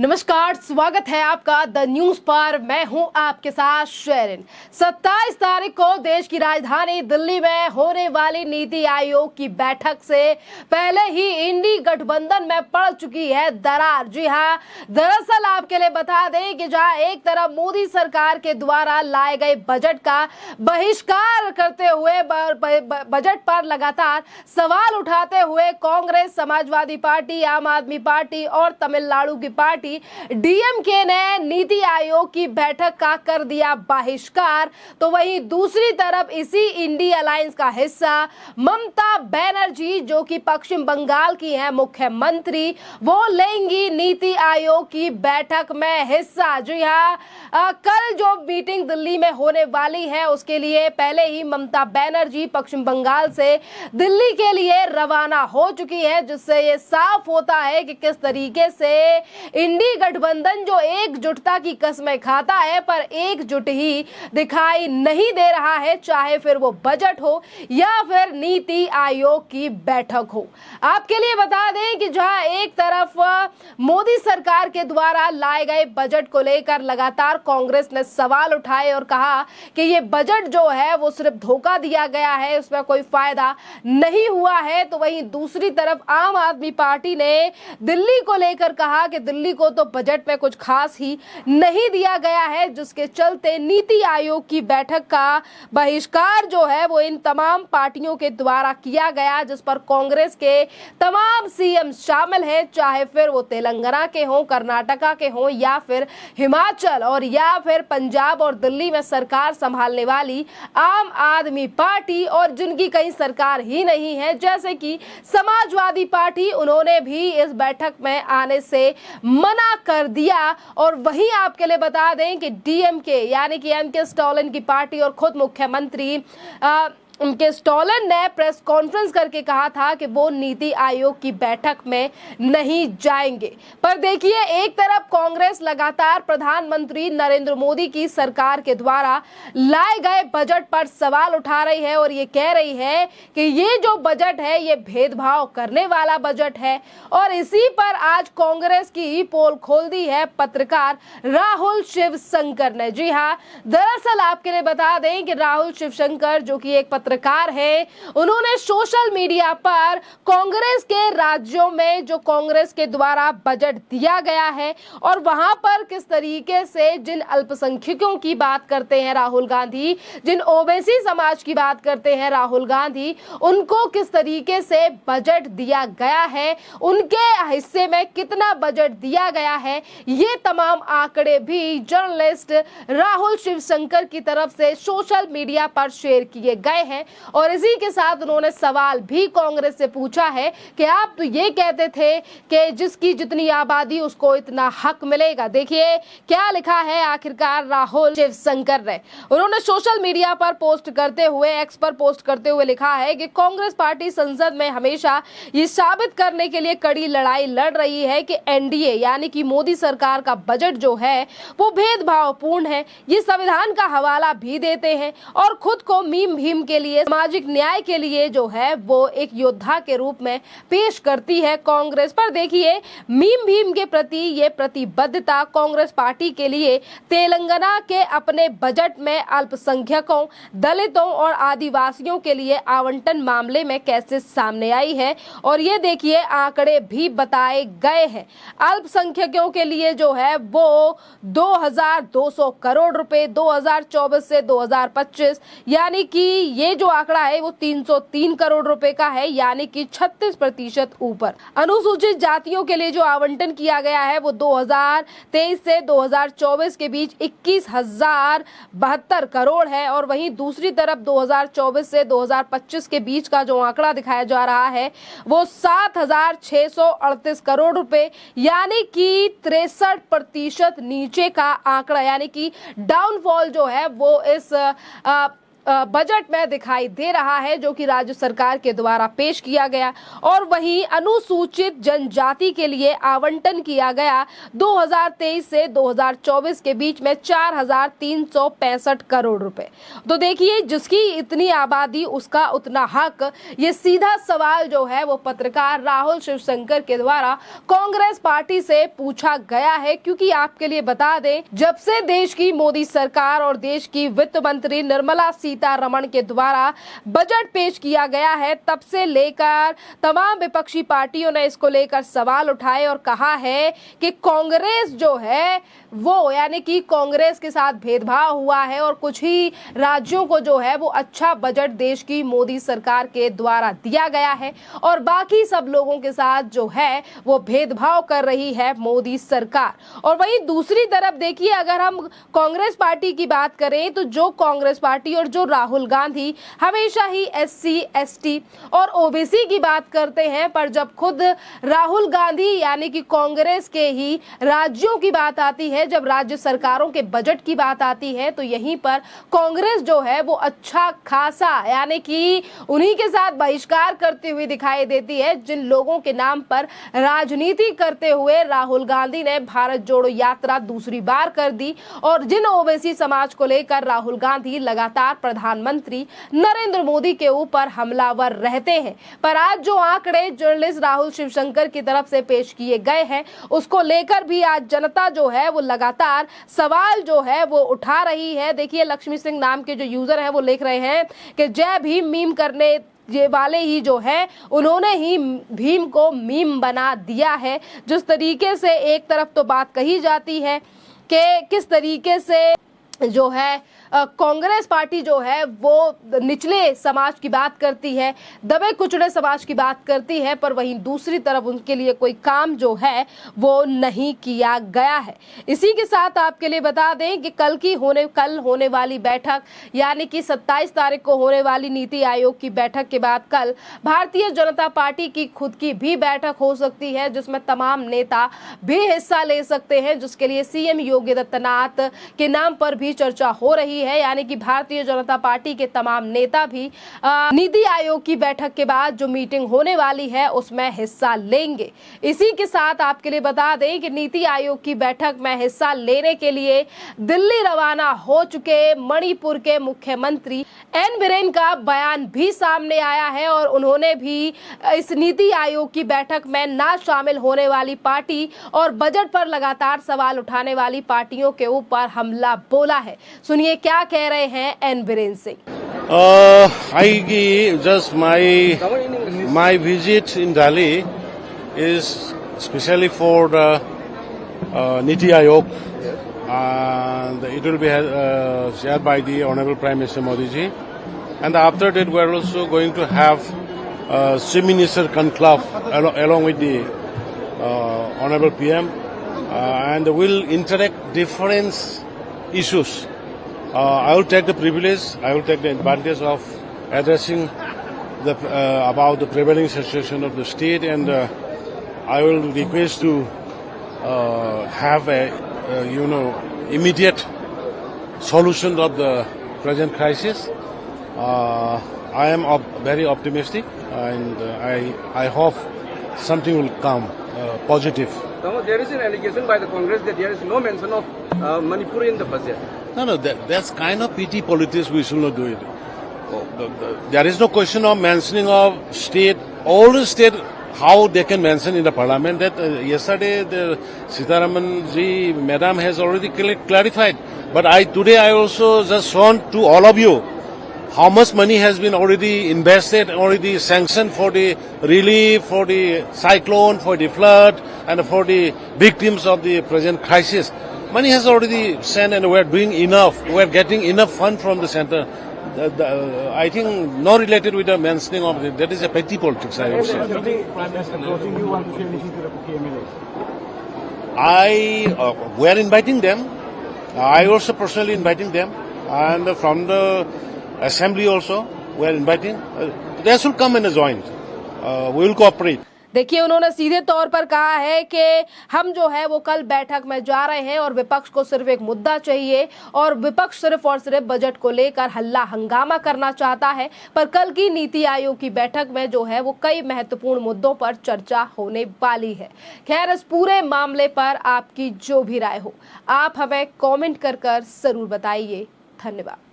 नमस्कार, स्वागत है आपका द न्यूज पर। मैं हूं आपके साथ शेरिन। 27 तारीख को देश की राजधानी दिल्ली में होने वाली नीति आयोग की बैठक से पहले ही इंडी गठबंधन में पड़ चुकी है दरार। जी हां, दरअसल आपके लिए बता दें कि जहां एक तरफ मोदी सरकार के द्वारा लाए गए बजट का बहिष्कार करते हुए बजट पर लगातार सवाल उठाते हुए कांग्रेस, समाजवादी पार्टी, आम आदमी पार्टी और तमिलनाडु की पार्टी डीएमके ने नीति आयोग की बैठक का कर दिया बहिष्कार, तो वहीं दूसरी तरफ इसी इंडी अलायंस का हिस्सा ममता बनर्जी, जो कि पश्चिम बंगाल की हैं मुख्यमंत्री, वो लेंगी नीति आयोग की बैठक में हिस्सा। जी हाँ, कल जो मीटिंग दिल्ली में होने वाली है उसके लिए पहले ही ममता बनर्जी पश्चिम बंगाल से दिल्ली के लिए रवाना हो चुकी है, जिससे ये साफ होता है कि किस तरीके से इंडी गठबंधन जो एकजुटता की कस्में खाता है पर एकजुट ही दिखाई नहीं दे रहा है, चाहे फिर वो बजट हो या फिर नीति आयोग की बैठक हो। आपके लिए बता दें कि जहां एक तरफ मोदी सरकार के द्वारा लाए गए बजट को लेकर लगातार कांग्रेस ने सवाल उठाए और कहा कि ये बजट जो है वो सिर्फ धोखा दिया गया है, उसमें कोई फायदा नहीं हुआ है, तो वहीं दूसरी तरफ आम आदमी पार्टी ने दिल्ली को लेकर कहा कि दिल्ली को तो बजट में कुछ खास ही नहीं दिया गया है, जिसके चलते नीति आयोग की बैठक का बहिष्कार जो है वो इन तमाम पार्टियों के द्वारा किया गया, जिस पर कांग्रेस के तमाम सीएम शामिल हैं, चाहे फिर वो तेलंगाना के हों, कर्नाटका के हों या फिर हिमाचल और या फिर पंजाब और दिल्ली में सरकार संभालने वाली आम आदमी पार्टी और जिनकी कहीं सरकार ही नहीं है, जैसे कि समाजवादी पार्टी, उन्होंने भी इस बैठक में आने से मना कर दिया। और वहीं आपके लिए बता दें कि डीएमके यानी कि एमके स्टालिन की पार्टी और खुद मुख्यमंत्री उनके स्टालिन ने प्रेस कॉन्फ्रेंस करके कहा था कि वो नीति आयोग की बैठक में नहीं जाएंगे। पर देखिए, एक तरफ कांग्रेस लगातार प्रधानमंत्री नरेंद्र मोदी की सरकार के द्वारा लाए गए बजट पर सवाल उठा रही है और ये कह रही है कि ये जो बजट है ये भेदभाव करने वाला बजट है। और इसी पर आज कांग्रेस की पोल खोल दी है पत्रकार राहुल शिवशंकर ने। जी हाँ, दरअसल आपके लिए बता दें कि राहुल शिवशंकर, जो कि एक पत्रकार है, उन्होंने सोशल मीडिया पर कांग्रेस के राज्यों में जो कांग्रेस के द्वारा बजट दिया गया है और वहां पर किस तरीके से जिन अल्पसंख्यकों की बात करते हैं राहुल गांधी, जिन ओबीसी समाज की बात करते हैं राहुल गांधी, उनको किस तरीके से बजट दिया गया है, उनके हिस्से में कितना बजट दिया गया है, ये तमाम आंकड़े भी जर्नलिस्ट राहुल शिवशंकर की तरफ से सोशल मीडिया पर शेयर किए गए हैं। और इसी के साथ उन्होंने सवाल भी कांग्रेस से पूछा है कि आप तो ये कहते थे कि जिसकी जितनी आबादी उसको इतना हक मिलेगा। देखिए क्या लिखा है आखिरकार राहुल शिवशंकर ने। उन्होंने सोशल मीडिया पर पोस्ट करते हुए, एक्स पर पोस्ट करते हुए लिखा है कि कांग्रेस पार्टी संसद में हमेशा ये साबित करने के लिए कड़ी लड़ाई लड़ रही है कि एनडीए यानी कि मोदी सरकार का बजट जो है वो भेदभावपूर्ण है। ये संविधान का हवाला भी देते हैं और खुद को मीम भीम के लिए, सामाजिक न्याय के लिए जो है वो एक योद्धा के रूप में पेश करती है कांग्रेस। पर देखिए, मीम भीम के प्रति ये प्रतिबद्धता कांग्रेस पार्टी के लिए तेलंगाना के अपने बजट में अल्पसंख्यकों, दलितों और आदिवासियों के लिए आवंटन मामले में कैसे सामने आई है। और ये देखिए आंकड़े भी बताए गए हैं। अल्पसंख्यकों के लिए जो है वो 2200 करोड़ रुपए 2024 से 2025, यानी कि ये जो आंकड़ा है वो 303 करोड़ रुपए का है, यानी कि 36% ऊपर। अनुसूचित जातियों के लिए जो आवंटन किया गया है वो 2023 से 2024 के बीच 21,072 करोड़ है। और वहीं दूसरी तरफ 2024 से 2025 के बीच का जो आंकड़ा दिखाया जा रहा है वो 7,638 करोड़ रुपए, यानी कि 63% नीचे का आंकड़ा, यानी कि डाउनफॉल जो है वो इस बजट में दिखाई दे रहा है, जो कि राज्य सरकार के द्वारा पेश किया गया। और वहीं अनुसूचित जनजाति के लिए आवंटन किया गया 2023 से 2024 के बीच में 4,365 करोड़ रुपए। तो देखिए, जिसकी इतनी आबादी उसका उतना हक, ये सीधा सवाल जो है वो पत्रकार राहुल शिवशंकर के द्वारा कांग्रेस पार्टी से पूछा गया है। क्योंकि आपके लिए बता दें, जब से देश की मोदी सरकार और देश की वित्त मंत्री निर्मला सीतारमण के द्वारा बजट पेश किया गया है, तब से लेकर तमाम विपक्षी पार्टियों ने इसको लेकर सवाल उठाए और कहा है कि कांग्रेस जो है वो, यानी कि कांग्रेस के साथ भेदभाव हुआ है और कुछ ही राज्यों को जो है वो अच्छा बजट देश की मोदी सरकार के द्वारा दिया गया है और बाकी सब लोगों के साथ जो है वो भेदभाव कर रही है मोदी सरकार। और वहीं दूसरी तरफ देखिए, अगर हम कांग्रेस पार्टी की बात करें तो जो कांग्रेस पार्टी और जो राहुल गांधी हमेशा ही SC ST और OBC की बात करते हैं, पर जब खुद राहुल गांधी यानी कि कांग्रेस के ही राज्यों की बात आती है, जब राज्य सरकारों के बजट की बात आती है, तो यहीं पर कांग्रेस जो है वो अच्छा खासा यानी कि उन्हीं के साथ बहिष्कार करती हुई दिखाई देती है, जिन लोगों के नाम पर राजनीति करते हुए राहुल गांधी ने भारत जोड़ो यात्रा दूसरी बार कर दी और जिन OBC समाज को लेकर राहुल गांधी लगातार प्रधानमंत्री नरेंद्र मोदी के ऊपर हमलावर रहते हैं। पर आज जो आंकड़े जर्नलिस्ट राहुल शिवशंकर की तरफ से पेश किए गए हैं, उसको लेकर भी आज जनता जो है वो लगातार सवाल जो है वो उठा रही है। देखिए, लक्ष्मी सिंह नाम के जो यूजर है वो लिख रहे हैं कि जय भीम मीम करने ये वाले ही जो है उन्होंने ही भीम को मीम बना दिया है। जिस तरीके से एक तरफ तो बात कही जाती है कि किस तरीके से जो है कांग्रेस पार्टी जो है वो निचले समाज की बात करती है, दबे कुचले समाज की बात करती है, पर वहीं दूसरी तरफ उनके लिए कोई काम जो है वो नहीं किया गया है। इसी के साथ आपके लिए बता दें कि कल होने वाली बैठक यानी कि 27 तारीख को होने वाली नीति आयोग की बैठक के बाद कल भारतीय जनता पार्टी की खुद की भी बैठक हो सकती है, जिसमें तमाम नेता भी हिस्सा ले सकते हैं, जिसके लिए CM योगी आदित्यनाथ के नाम पर भी चर्चा हो रही है। यानी कि भारतीय जनता पार्टी के तमाम नेता भी नीति आयोग की बैठक के बाद जो मीटिंग होने वाली है उसमें हिस्सा लेंगे। इसी के साथ आपके लिए बता दें कि नीति आयोग की बैठक में हिस्सा लेने के लिए दिल्ली रवाना हो चुके मणिपुर के मुख्यमंत्री एन बिरेन का बयान भी सामने आया है और उन्होंने भी इस नीति आयोग की बैठक में ना शामिल होने वाली पार्टी और बजट पर लगातार सवाल उठाने वाली पार्टियों के ऊपर हमला बोला है। सुनिए क्या कह रहे हैं N Biren Singh. Just my visit in Delhi is especially for the Niti Aayog, and it will be shared by the Honorable Prime Minister Modi ji. And after that, we are also going to have Chief Minister conclave along with the Honorable PM, and we'll interact different issues. I will take the privilege, I will take the advantage of addressing about the prevailing situation of the state, and I will request to have a immediate solution of the present crisis. I am very optimistic, and I hope something will come positive. There is an allegation by the Congress that there is no mention of Manipur in the budget. No, that's kind of petty politics. We should not do it. There is no question of mentioning of state. All the state, how they can mention in the parliament that yesterday the Sitaraman ji, Madam has already clarified. But today I also just want to all of you how much money has been already invested, already sanctioned for the relief, for the cyclone, for the flood, and for the victims of the present crisis. Money has already sent, and we are doing enough. We are getting enough fund from the center. I think not related with the mentioning of it. That is a petty politics, I would say. Prime Minister approaching you, want to say anything to the MLAs? We are inviting them. I also personally inviting them, and from the assembly also we are inviting. They should come and join. We will cooperate. देखिए, उन्होंने सीधे तौर पर कहा है कि हम जो है वो कल बैठक में जा रहे हैं और विपक्ष को सिर्फ एक मुद्दा चाहिए और विपक्ष सिर्फ और सिर्फ बजट को लेकर हल्ला हंगामा करना चाहता है। पर कल की नीति आयोग की बैठक में जो है वो कई महत्वपूर्ण मुद्दों पर चर्चा होने वाली है। खैर, इस पूरे मामले पर आपकी जो भी राय हो, आप हमें कॉमेंट कर जरूर बताइए। धन्यवाद।